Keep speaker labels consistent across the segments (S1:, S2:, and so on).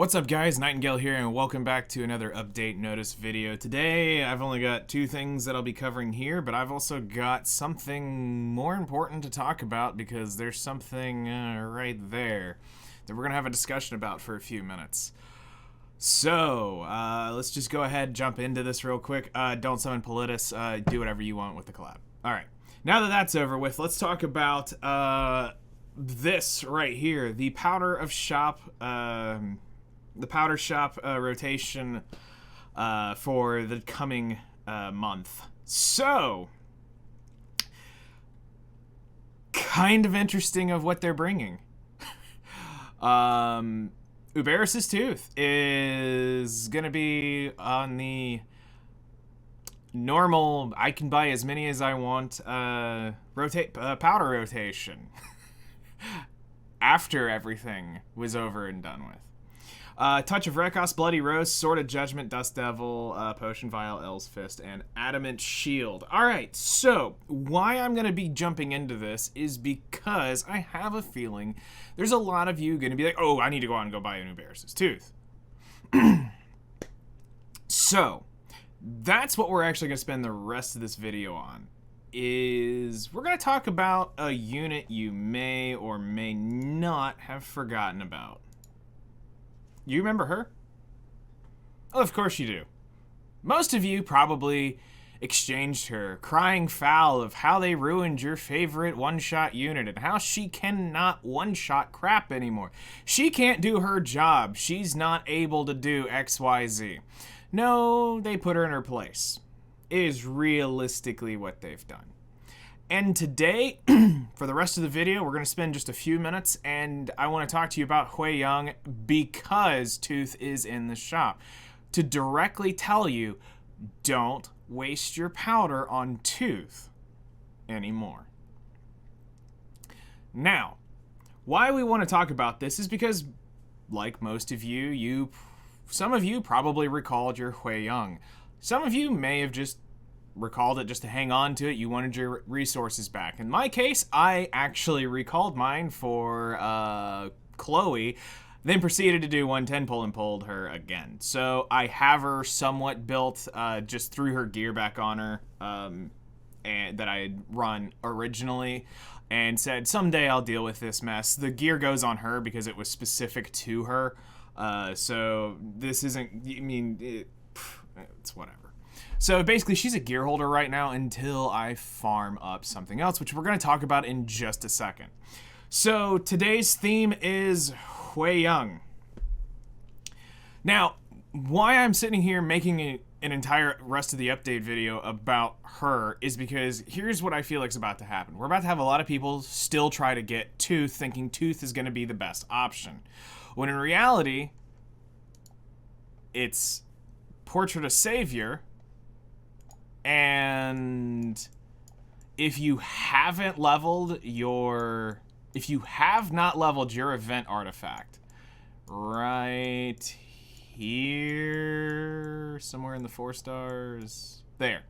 S1: What's up guys, Nightingale here and welcome back to another update notice video. Today I've only got two things that I'll be covering here, but I've also got something more important to talk about because there's something right there that we're going to have a discussion about for a few minutes. So, let's just go ahead and jump into this real quick. Don't summon Politis, do whatever you want with the collab. Alright, now that that's over with, let's talk about this right here, the Powder Shop rotation for the coming month. So, kind of interesting of what they're bringing. Uberis's Tooth is gonna be on the normal, I can buy as many as I want, powder rotation. After everything was over and done with. Touch of Rekos, Bloody Rose, Sword of Judgment, Dust Devil, Potion Vial, El's Fist, and Adamant Shield. Alright, so why I'm going to be jumping into this is because I have a feeling there's a lot of you going to be like, oh, I need to go out and go buy an Uberis's Tooth. So, that's what we're actually going to spend the rest of this video on. Is we're going to talk about a unit you may or may not have forgotten about. You remember her? Oh, of course you do. Most of you probably exchanged her, crying foul of how they ruined your favorite one-shot unit and how she cannot one-shot crap anymore. She can't do her job. She's not able to do XYZ. No, they put her in her place. It is realistically what they've done. And today, for the rest of the video, we're going to spend just a few minutes, and I want to talk to you about Hwayoung because Tooth is in the shop. To directly tell you, don't waste your powder on Tooth anymore. Now, why we want to talk about this is because, like most of you, some of you probably recalled your Hwayoung. Some of you may have just recalled it just to hang on to it. You wanted your resources back. In my case, I actually recalled mine for Chloe, then proceeded to do 110 pull and pulled her again. So I have her somewhat built, just threw her gear back on her, and that I had run originally, and said someday I'll deal with this mess. The gear goes on her because it was specific to her, so this isn't, I mean, it's whatever. So basically, she's a gear holder right now until I farm up something else, which we're going to talk about in just a second. So today's theme is Hwayoung. Now, why I'm sitting here making an entire rest of the update video about her is because here's what I feel like is about to happen. We're about to have a lot of people still try to get Tooth, thinking Tooth is going to be the best option. When in reality, it's Portrait of Savior. And if you have not leveled your event artifact right here, somewhere in the 4 stars, there,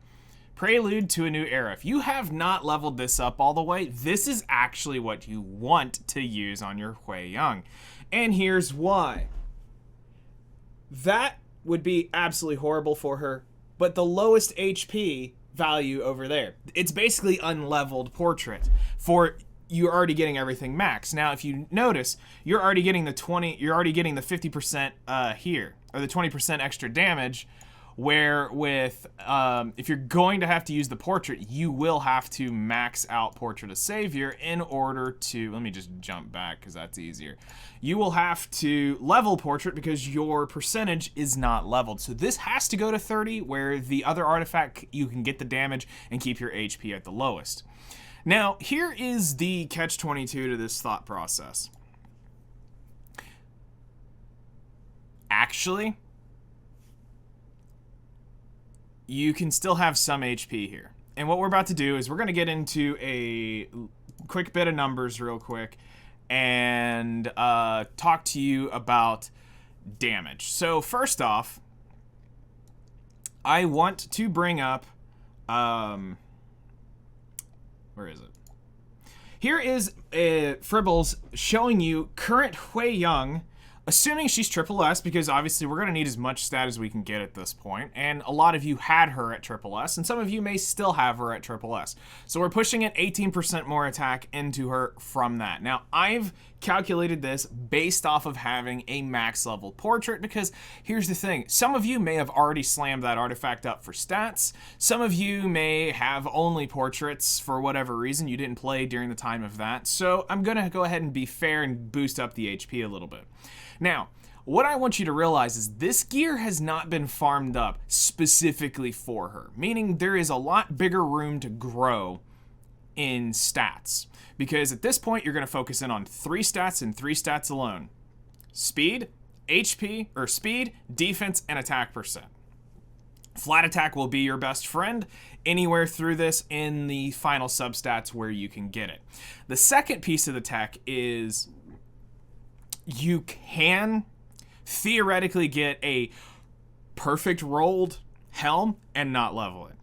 S1: Prelude to a New Era. If you have not leveled this up all the way, this is actually what you want to use on your Hwayoung. And here's why. That would be absolutely horrible for her. But the lowest HP value over there, it's basically unleveled portrait. For you're already getting everything max. Now, if you notice, you're already getting the 50% here, or the 20% extra damage. Where with if you're going to have to use the portrait, you will have to max out Portrait of Savior in order to, let me just jump back because that's easier. You will have to level portrait because your percentage is not leveled. So this has to go to 30, where the other artifact, you can get the damage and keep your HP at the lowest. Now, here is the catch-22 to this thought process. Actually, you can still have some HP here. And what we're about to do is we're going to get into a quick bit of numbers real quick and talk to you about damage. So first off, I want to bring up, where is it? Here is Fribbles showing you current Hwayoung assuming she's triple S, because obviously we're going to need as much stat as we can get at this point, and a lot of you had her at triple S, and some of you may still have her at triple S. So we're pushing an 18% more attack into her from that. Now, I've calculated this based off of having a max level portrait, because here's the thing. Some of you may have already slammed that artifact up for stats. Some of you may have only portraits for whatever reason. You didn't play during the time of that. So I'm going to go ahead and be fair and boost up the HP a little bit. Now, what I want you to realize is this gear has not been farmed up specifically for her, meaning there is a lot bigger room to grow in stats, because at this point you're going to focus in on 3 stats and 3 stats alone: speed, HP, or speed, defense, and attack percent. Flat attack will be your best friend anywhere through this in the final substats where you can get it. The second piece of the tech is you can theoretically get a perfect rolled helm and not level it.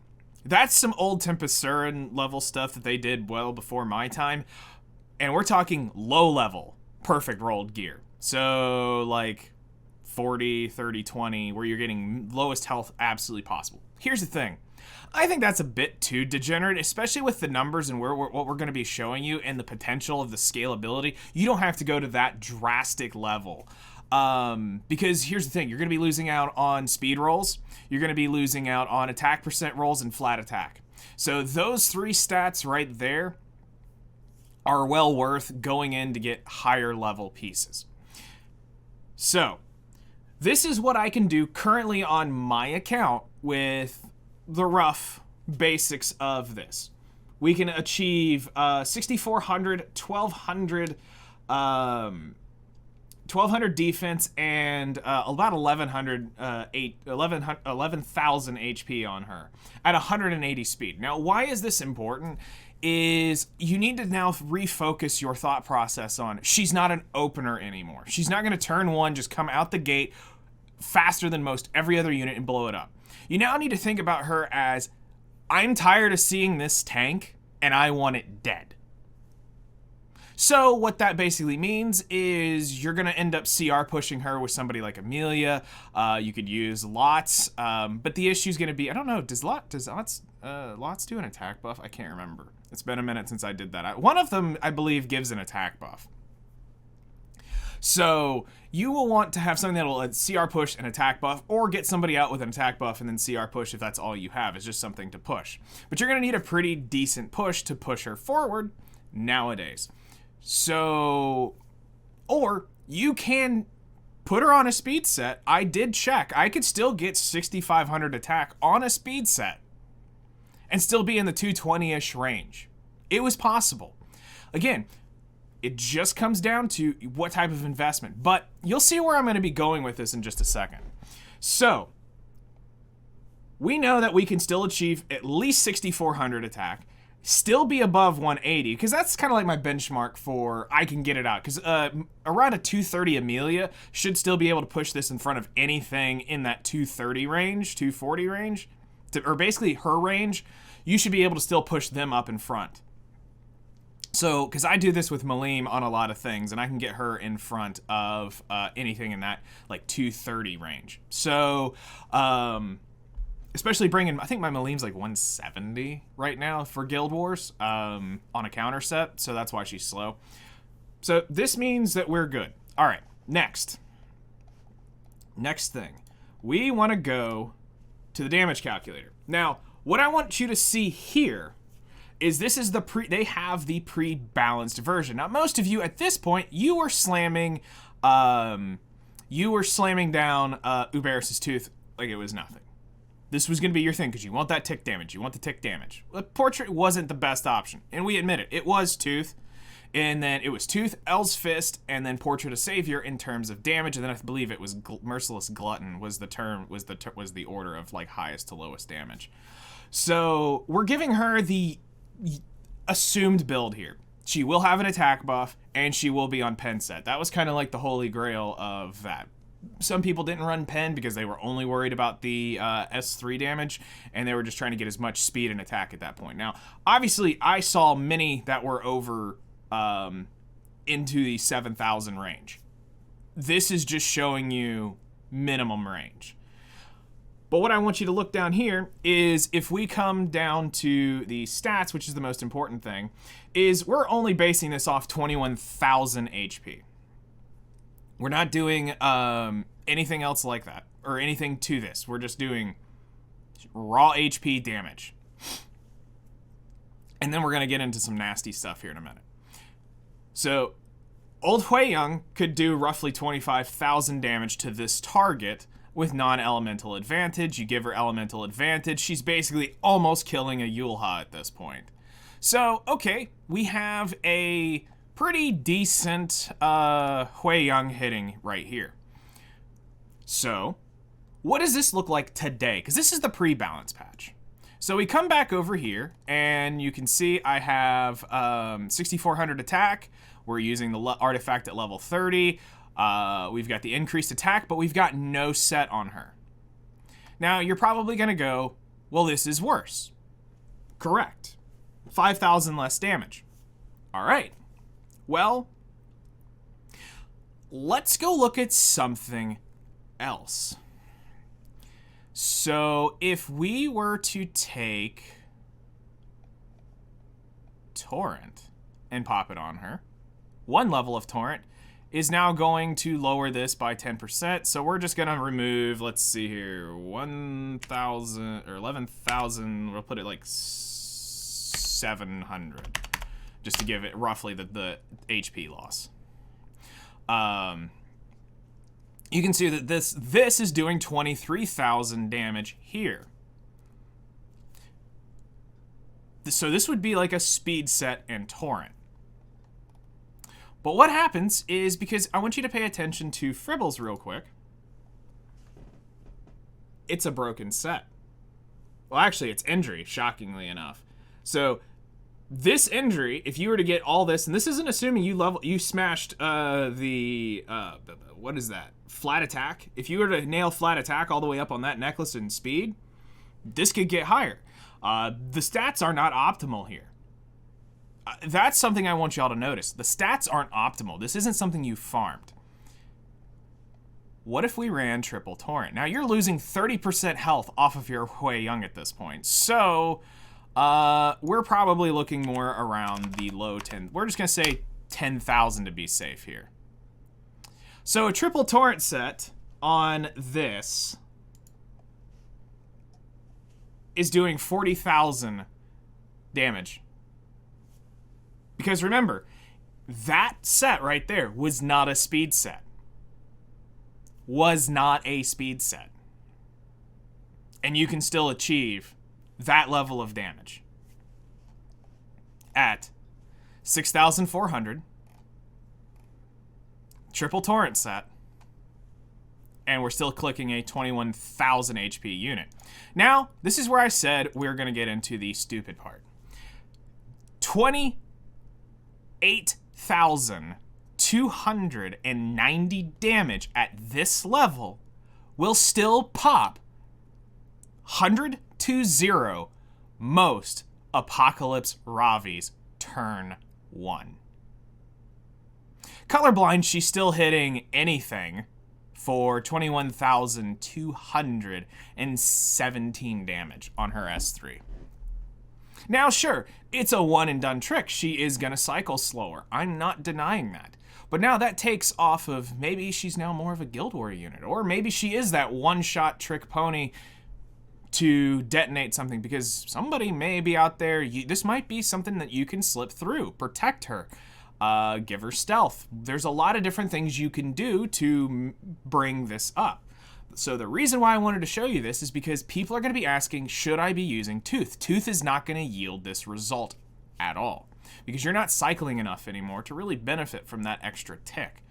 S1: That's some old Tempesturan level stuff that they did well before my time. And we're talking low level perfect rolled gear. So like 40, 30, 20, where you're getting lowest health absolutely possible. Here's the thing. I think that's a bit too degenerate, especially with the numbers and what we're going to be showing you and the potential of the scalability. You don't have to go to that drastic level. Because here's the thing, you're going to be losing out on speed rolls, you're going to be losing out on attack percent rolls and flat attack. So those 3 stats right there are well worth going in to get higher level pieces. So this is what I can do currently on my account with the rough basics of this. We can achieve 6,400, 1,200 defense, and about 11,000 HP on her at 180 speed. Now, why is this important? Is you need to now refocus your thought process on she's not an opener anymore. She's not going to turn 1, just come out the gate faster than most every other unit and blow it up. You now need to think about her as, I'm tired of seeing this tank and I want it dead. So what that basically means is you're going to end up CR pushing her with somebody like Amelia. You could use Lots, but the issue is going to be, I don't know, does Lots do an attack buff? I can't remember. It's been a minute since I did that. One of them, I believe, gives an attack buff. So you will want to have something that will CR push an attack buff, or get somebody out with an attack buff and then CR push if that's all you have. It's just something to push. But you're going to need a pretty decent push to push her forward nowadays. So, or you can put her on a speed set. I did check. I could still get 6,500 attack on a speed set and still be in the 220-ish range. It was possible. Again, it just comes down to what type of investment. But you'll see where I'm going to be going with this in just a second. So, we know that we can still achieve at least 6,400 attack, still be above 180, because that's kind of like my benchmark for I can get it out. Because around a 230 Amelia should still be able to push this in front of anything in that 230 range, 240 range, or basically her range. You should be able to still push them up in front. So, because I do this with Malim on a lot of things, and I can get her in front of anything in that like 230 range. So, especially bringing, I think my Malim's like 170 right now for Guild Wars on a counter set, so that's why she's slow. So this means that we're good. All right, next thing. We want to go to the damage calculator. Now, what I want you to see here is this is they have the pre-balanced version. Now, most of you at this point, you were slamming down Uberis's Tooth like it was nothing. This was going to be your thing because you want that tick damage. You want the tick damage. The portrait wasn't the best option, and we admit it. It was Tooth, and then it was Tooth, El's Fist, and then Portrait of Savior in terms of damage, and then I believe it was Merciless Glutton was the order of like highest to lowest damage. So we're giving her the assumed build here. She will have an attack buff, and she will be on pen set. That was kind of like the holy grail of that. Some people didn't run pen because they were only worried about the S3 damage, and they were just trying to get as much speed and attack at that point. Now, obviously, I saw many that were over into the 7,000 range. this is just showing you minimum range. But what I want you to look down here is if we come down to the stats, which is the most important thing, is we're only basing this off 21,000 HP. We're not doing anything else like that or anything to this. We're just doing raw HP damage. And then we're going to get into some nasty stuff here in a minute. So old Hwayoung could do roughly 25,000 damage to this target with non-elemental advantage. You give her elemental advantage. She's basically almost killing a Yulha at this point. So, okay, we have a pretty decent Hwayoung hitting right here. So, what does this look like today? Because this is the pre-balance patch. So we come back over here, and you can see I have 6,400 attack. We're using the artifact at level 30. We've got the increased attack, but we've got no set on her. Now, you're probably going to go, well, this is worse. Correct. 5,000 less damage. All right. Well, let's go look at something else. So, if we were to take Torrent and pop it on her, one level of Torrent is now going to lower this by 10%. So we're just going to remove, let's see here, 1,000 or 11,000. We'll put it like 700 just to give it roughly the HP loss. You can see that this is doing 23,000 damage here. So this would be like a speed set and Torrent. But what happens is, because I want you to pay attention to Fribbles real quick, it's a broken set. Well, actually, it's injury, shockingly enough. So this injury, if you were to get all this, and this isn't assuming you smashed what is that? Flat attack. If you were to nail flat attack all the way up on that necklace and speed, this could get higher. The stats are not optimal here. That's something I want y'all to notice. The stats aren't optimal. This isn't something you farmed. What if we ran triple Torrent? Now, you're losing 30% health off of your Hwayoung at this point. So, we're probably looking more around the low 10. We're just going to say 10,000 to be safe here. So, a triple Torrent set on this is doing 40,000 damage. Because remember, that set right there was not a speed set. Was not a speed set. And you can still achieve that level of damage at 6,400, triple Torrent set, and we're still clicking a 21,000 HP unit. Now, this is where I said we're going to get into the stupid part. 28,290 damage at this level will still pop 100-0 most Apocalypse Ravi's turn 1. Colorblind, she's still hitting anything for 21,217 damage on her S3. Now, sure, it's a one and done trick. She is going to cycle slower. I'm not denying that. But now that takes off of, maybe she's now more of a Guild War unit, or maybe she is that one-shot trick pony to detonate something, because somebody may be out there. This might be something that you can slip through, protect her, give her stealth. There's a lot of different things you can do to bring this up. So the reason why I wanted to show you this is because people are going to be asking, should I be using Tooth? Tooth is not going to yield this result at all, because you're not cycling enough anymore to really benefit from that extra tick.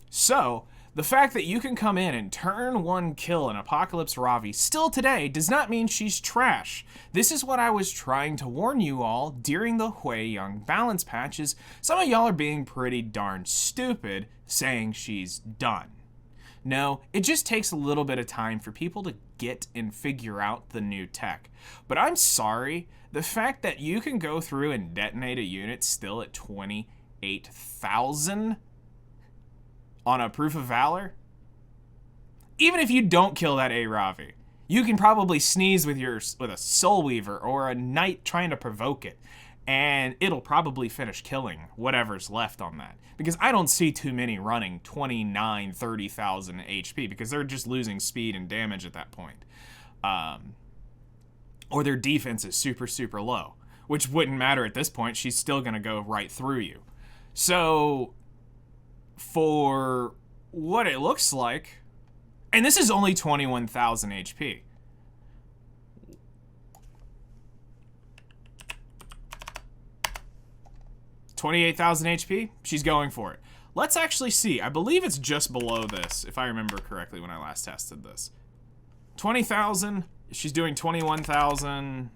S1: So the fact that you can come in and turn one kill an Apocalypse Ravi still today does not mean she's trash. This is what I was trying to warn you all during the Hwayoung balance patches. Some of y'all are being pretty darn stupid saying she's done. No, it just takes a little bit of time for people to get and figure out the new tech. But I'm sorry, the fact that you can go through and detonate a unit still at 28,000, on a Proof of Valor, even if you don't kill that Ravi, you can probably sneeze with a Soul Weaver or a Knight trying to provoke it, and it'll probably finish killing whatever's left on that. Because I don't see too many running 29, 30,000 HP, because they're just losing speed and damage at that point. Or their defense is super, super low, which wouldn't matter at this point. She's still going to go right through you. So, for what it looks like, and this is only 21,000 HP. $28,000 HP, she's going for it. Let's actually see. I believe it's just below this, if I remember correctly when I last tested this. 20,000, she's doing 21,000.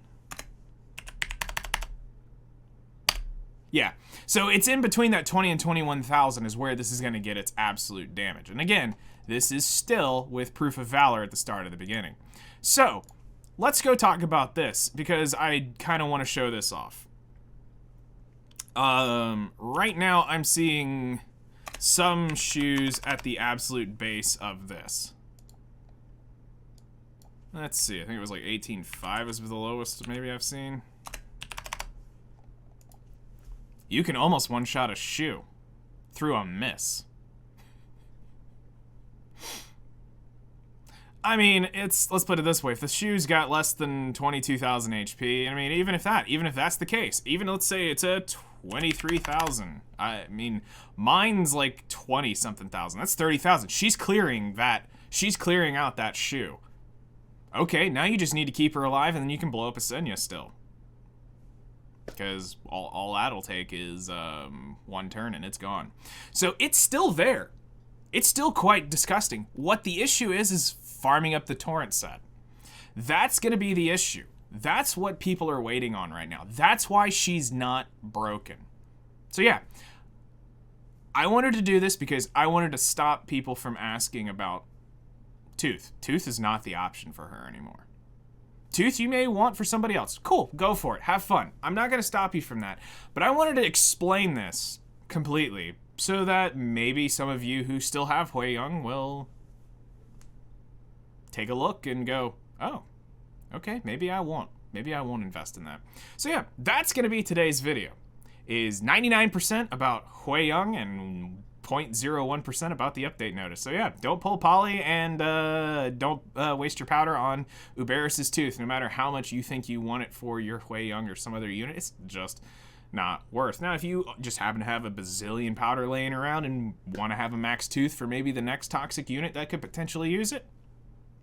S1: Yeah, so it's in between that 20 and 21,000 is where this is going to get its absolute damage. And again, this is still with Proof of Valor at the start of the beginning. So, let's go talk about this, because I kind of want to show this off. Right now I'm seeing some shoes at the absolute base of this. Let's see, I think it was like 18.5 is the lowest maybe I've seen. You can almost one-shot a shoe through a miss. I mean, let's put it this way. If the shoe's got less than 22,000 HP, I mean, even if that's the case, even let's say it's a 23,000. I mean, mine's like 20-something thousand. That's 30,000. She's clearing that. She's clearing out that shoe. Okay, now you just need to keep her alive, and then you can blow up a Senya still. Because all that'll take is one turn, and it's gone. So it's still there. It's still quite disgusting. What the issue is farming up the torrent set. That's going to be the issue. That's what people are waiting on right now. That's why she's not broken. So yeah, I wanted to do this because I wanted to stop people from asking about Tooth. Tooth is not the option for her anymore. Tooth you may want for somebody else. Cool, go for it. Have fun. I'm not going to stop you from that. But I wanted to explain this completely so that maybe some of you who still have Hwayoung will take a look and go, oh, okay, maybe I won't invest in that. So yeah, that's going to be today's video. Is 99% about Hwayoung and 0.01% about the update notice. So yeah, don't pull Polly, and don't waste your powder on Uberis's Tooth, no matter how much you think you want it for your Hwayoung or some other unit. It's just not worth. Now, if you just happen to have a bazillion powder laying around and want to have a max Tooth for maybe the next toxic unit that could potentially use it,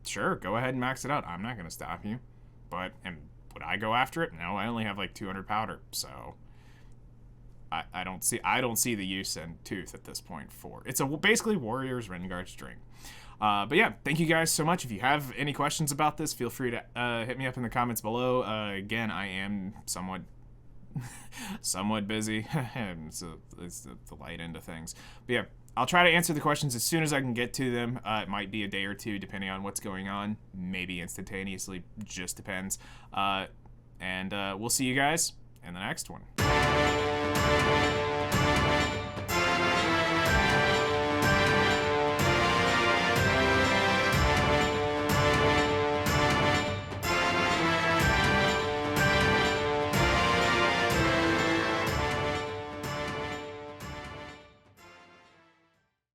S1: sure, go ahead and max it out. I'm not going to stop you. But, and would I go after it? No, I only have like 200 powder, so I don't see the use in Tooth at this point for it's basically Warriors Renguard string. But yeah, thank you guys so much. If you have any questions about this, feel free to hit me up in the comments below. Again, I am somewhat busy. It's the light end of things. But yeah, I'll try to answer the questions as soon as I can get to them. It might be a day or two, depending on what's going on. Maybe instantaneously, just depends. And we'll see you guys in the next one.